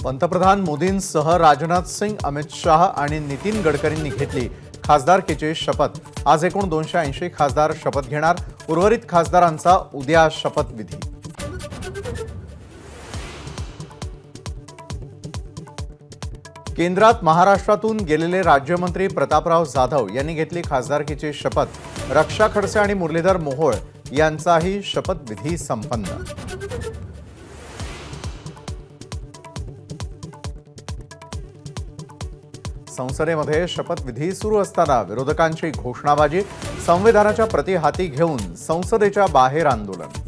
पंतप्रधान मोदींसह राजनाथ सिंग, अमित शाह आणि नितीन गडकरींनी घेतली खासदारकीची शपथ। आज एकूण 280 खासदार शपथ घेणार। उर्वरित खासदारांचा उद्या शपथविधी। केंद्रात महाराष्ट्रातून गेलेले राज्यमंत्री प्रतापराव जाधव यांनी घेतली खासदारकीची शपथ। रक्षा खडसे आणि मुरलीधर मोहोळ यांचाही शपथविधी संपन्न। संसदेमध्ये शपथविधी सुरू असताना विरोधकांची घोषणाबाजी, संविधानाच्या प्रती हाती घेऊन संसदेच्या बाहेर आंदोलन।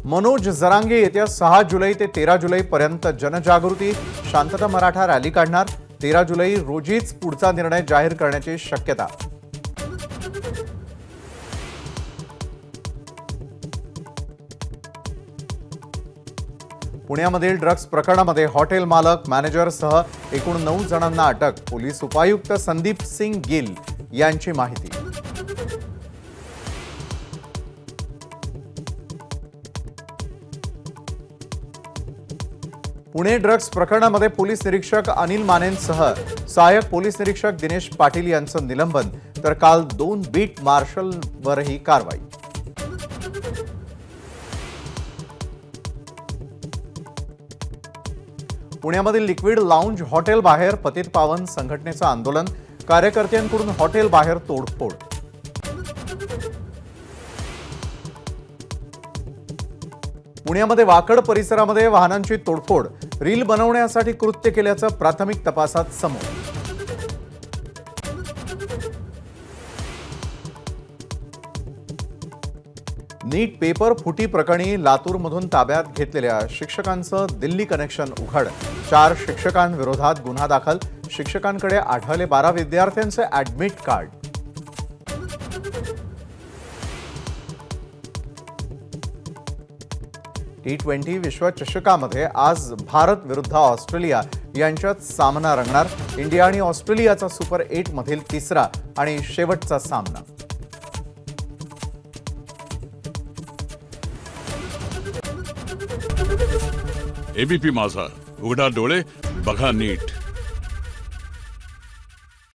मनोज जरांगे येत्या 6 जुलै ते 13 जुलैपर्यंत जनजागृती शांतता मराठा रॅली काढणार। 13 जुलै रोजीच पुढचा निर्णय जाहीर करण्याची शक्यता। पुण्यामधील ड्रग्ज प्रकरणामध्ये हॉटेल मालक, मॅनेजरसह एकूण 9 जणांना अटक। पोलीस उपायुक्त संदीप सिंग गिल यांची माहिती। पुणे ड्रग्ज प्रकरणामध्ये पोलीस निरीक्षक अनिल मानेंसह सहाय्यक पोलीस निरीक्षक दिनेश पाटील यांचं निलंबन, तर काल 2 बीट मार्शलवरही कारवाई। पुण्यामधील लिक्विड लाऊंज हॉटेल बाहेर पतितपावन संघटनेचं आंदोलन। कार्यकर्त्यांकडून हॉटेल बाहेर तोडफोड। पुण्यामध्ये वाकड परिसरामध्ये वाहनांची तोडफोड, रील बनवण्यासाठी कृत्य केल्याचं प्राथमिक तपासात समोर। नीट पेपर फुटी प्रकरणी लातूरमधून ताब्यात घेतलेल्या शिक्षकांचं दिल्ली कनेक्शन उघड। 4 शिक्षकांविरोधात गुन्हा दाखल। शिक्षकांकडे आढळले 12 विद्यार्थ्यांचे ऍडमिट कार्ड। T20 विश्वचषकामध्ये आज भारत विरुद्ध ऑस्ट्रेलिया यांच्यात सामना रंगणार। इंडिया आणि ऑस्ट्रेलियाचा सुपर 8 मधील तिसरा आणि शेवटचा सामना। एबीपी माझा, उघडा डोळे बघा नीट।